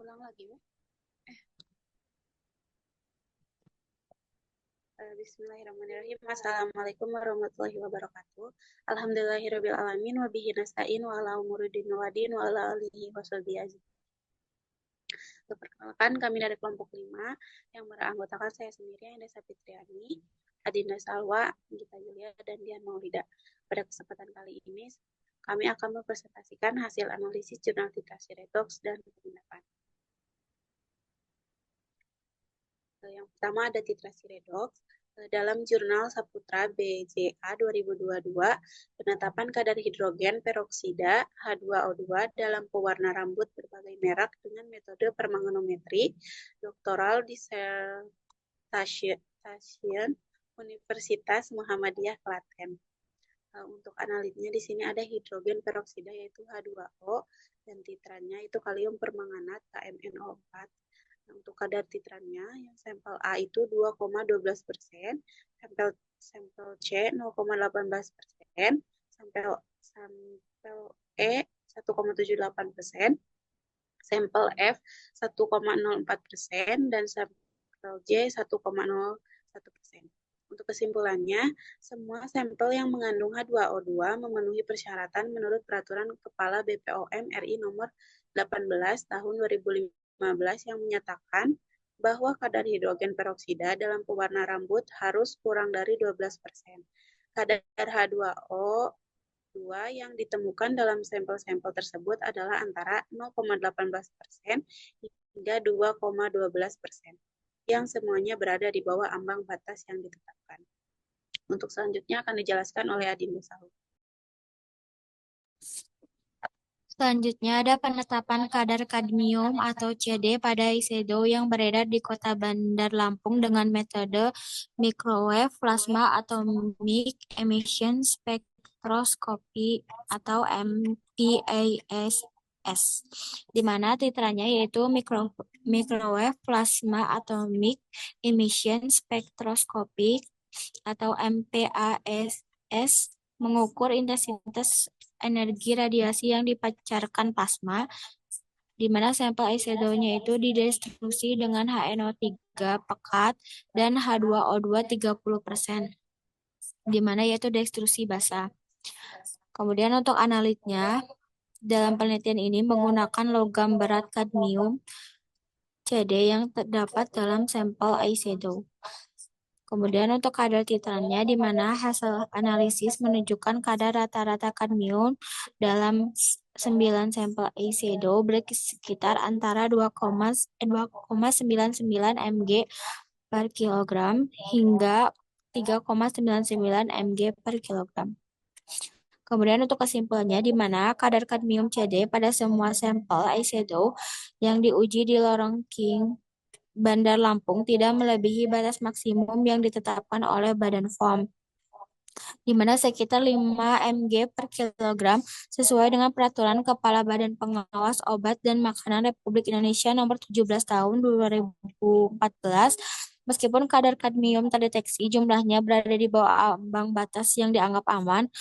Ulang lagi ya. Bismillahirrahmanirrahim. Assalamualaikum warahmatullahi wabarakatuh. Alhamdulillahirabbil alamin wa bihi nasta'in wa ala umuri dunya waddin wa ala alihi washabihi ajmain. Perkenalkan, kami dari kelompok 5 yang beranggotakan saya sendiri, Enda Safitriani, Adinda Salwa, Gita Yulia, dan Dian Maulida. Pada kesempatan kali ini, kami akan mempresentasikan hasil analisis jurnal titrasi redox dan pendapat. Yang pertama ada titrasi redox. Dalam jurnal Saputra BJA 2022, penetapan kadar hidrogen peroksida H2O2 dalam pewarna rambut berbagai merek dengan metode permanganometri doktoral dissertation Universitas Muhammadiyah Klaten. Untuk analitnya di sini ada hidrogen peroksida yaitu H2O dan titrannya itu kalium permanganat KMnO4. Untuk kadar titrannya, yang sampel A itu 2,12%, sampel C 0,18%, sampel E 1,78%, sampel F 1,04%, dan sampel J 1,01%. Untuk kesimpulannya, semua sampel yang mengandung H2O2 memenuhi persyaratan menurut Peraturan Kepala BPOM RI nomor 18 tahun 2015 yang menyatakan bahwa kadar hidrogen peroksida dalam pewarna rambut harus kurang dari 12%. Kadar H2O2 yang ditemukan dalam sampel-sampel tersebut adalah antara 0,18% hingga 2,12%, yang semuanya berada di bawah ambang batas yang ditetapkan. Untuk selanjutnya akan dijelaskan oleh Adinda Sahu. Selanjutnya ada penetapan kadar kadmium atau CD pada ISEDO yang beredar di Kota Bandar Lampung dengan metode microwave plasma atomic emission spectroscopy atau MPAS, di mana titranya yaitu microwave plasma atomic emission spectroscopy atau MPAS mengukur intensitas energi radiasi yang dipancarkan plasma, di mana sampel ISEDO-nya itu didestruksi dengan HNO3 pekat dan H2O2 30%, di mana yaitu destruksi basah. Kemudian untuk analitnya, dalam penelitian ini menggunakan logam berat kadmium CD yang terdapat dalam sampel ISEDO. Kemudian untuk kadar titrannya, di mana hasil analisis menunjukkan kadar rata-rata kadmium dalam 9 sampel ISEDO bersekitar antara 2,99 mg per kilogram hingga 3,99 mg per kilogram. Kemudian untuk kesimpulannya, di mana kadar kadmium CD pada semua sampel ISEDO yang diuji di lorong King Bandar Lampung tidak melebihi batas maksimum yang ditetapkan oleh Badan POM, di mana sekitar 5 mg per kilogram sesuai dengan Peraturan Kepala Badan Pengawas Obat dan Makanan Republik Indonesia nomor 17 tahun 2014. Meskipun kadar kadmium terdeteksi jumlahnya berada di bawah ambang batas yang dianggap aman,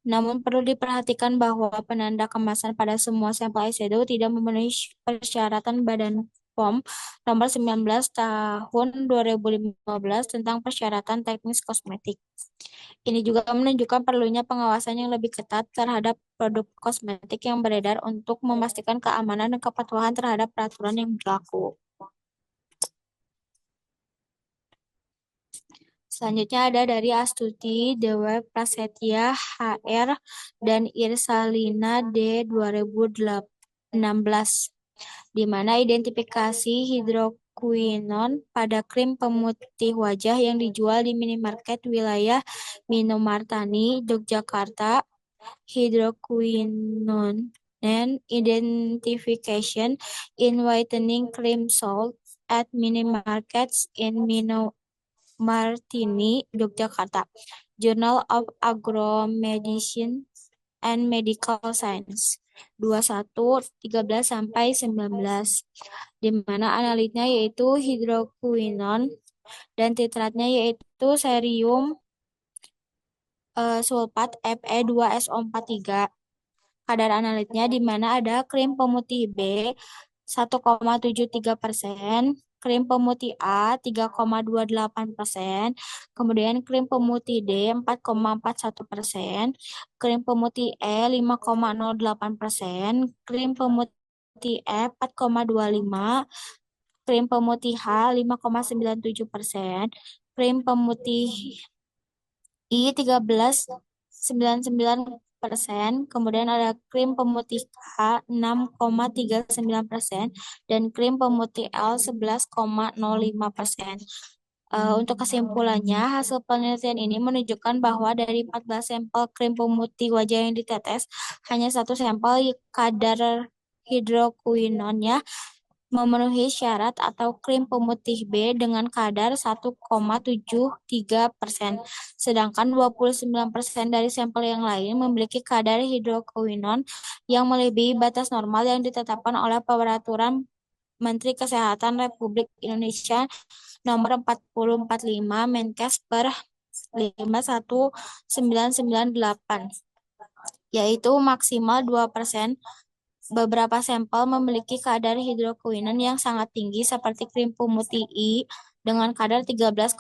namun perlu diperhatikan bahwa penanda kemasan pada semua sampel ISEDO tidak memenuhi persyaratan Badan POM nomor 19 tahun 2015 tentang persyaratan teknis kosmetik. Ini juga menunjukkan perlunya pengawasan yang lebih ketat terhadap produk kosmetik yang beredar untuk memastikan keamanan dan kepatuhan terhadap peraturan yang berlaku. Selanjutnya ada dari Astuti Dewa Prasetya HR dan Irsalina D 2016, di mana identifikasi hidroquinon pada krim pemutih wajah yang dijual di minimarket wilayah Minomartani, Yogyakarta. Hydroquinone and identification in whitening cream sold at minimarkets in Minomartini, Yogyakarta. Journal of Agromedicine and Medical Science 21-13-19, di mana analitnya yaitu hidroquinone dan titratnya yaitu serium sulfat Fe2SO43. Kadar analitnya di mana ada krim pemutih B 1,73%, krim pemutih A 3,28%, kemudian krim pemutih D 4,41%, krim pemutih E 5,08%, krim pemutih F 4,25%, krim pemutih H 5,97%, krim pemutih I 13,99%, kemudian ada krim pemutih K 6,39%, dan krim pemutih L 11,05%. Untuk kesimpulannya, hasil penelitian ini menunjukkan bahwa dari 14 sampel krim pemutih wajah yang ditetes, hanya satu sampel kadar hidrokuinonnya memenuhi syarat atau krim pemutih B dengan kadar 1,73%, sedangkan 29% dari sampel yang lain memiliki kadar hidrokuinon yang melebihi batas normal yang ditetapkan oleh Peraturan Menteri Kesehatan Republik Indonesia Nomor 4045 Menkes per 51998, yaitu maksimal 2%. Beberapa sampel memiliki kadar hidrokuinon yang sangat tinggi seperti krim pemutih I dengan kadar 13,99%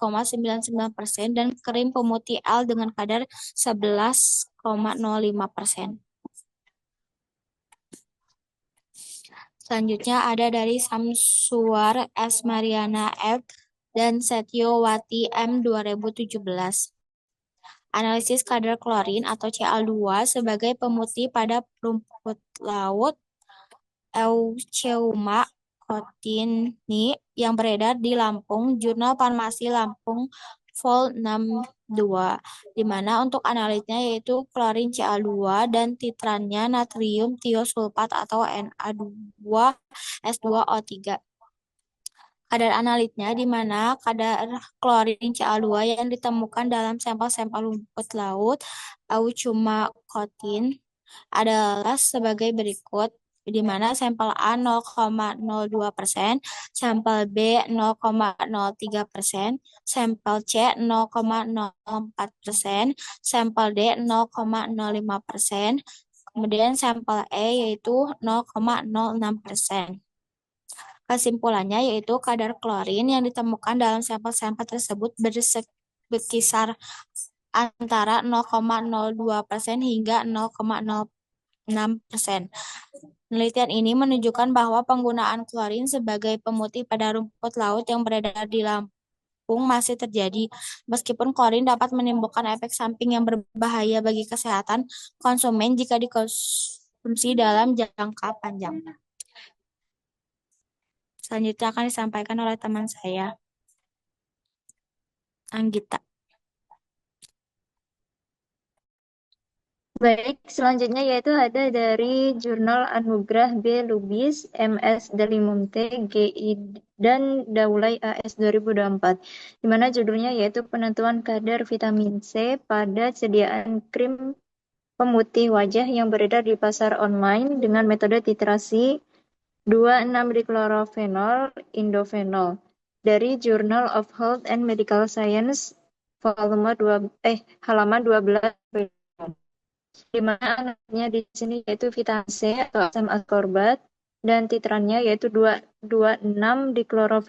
dan krim pemutih L dengan kadar 11,05%. Selanjutnya ada dari Samsuar S. Mariana F. dan Setyowati M. 2017. Analisis kadar klorin atau Cl2 sebagai pemutih pada rumput laut Eucheuma cottini yang beredar di Lampung, Jurnal Farmasi Lampung Vol 62, di mana untuk analisnya yaitu klorin Ca2 dan titrannya natrium tiosulfat atau Na2S2O3. Kadar analitnya di mana kadar klorin Ca2 yang ditemukan dalam sampel-sampel rumput laut Eucheuma cottini adalah sebagai berikut, di mana sampel A 0,02%, sampel B 0,03%, sampel C 0,04%, sampel D 0,05%, kemudian sampel E yaitu 0,06%. Kesimpulannya yaitu kadar klorin yang ditemukan dalam sampel-sampel tersebut berkisar antara 0,02% hingga 0,06%. Penelitian ini menunjukkan bahwa penggunaan klorin sebagai pemutih pada rumput laut yang beredar di Lampung masih terjadi, meskipun klorin dapat menimbulkan efek samping yang berbahaya bagi kesehatan konsumen jika dikonsumsi dalam jangka panjang. Selanjutnya akan disampaikan oleh teman saya, Anggita. Baik, selanjutnya yaitu ada dari Jurnal Anugrah B. Lubis, MS Delimonte, GI, dan Daulay AS 2024, di mana judulnya yaitu penentuan kadar vitamin C pada sediaan krim pemutih wajah yang beredar di pasar online dengan metode titrasi 2,6-diklorofenol indofenol dari Journal of Health and Medical Science volume 2 halaman 12, di mana anaknya di sini yaitu vitamin C atau asam ascorbat dan titrannya yaitu 2,26 diklorofenol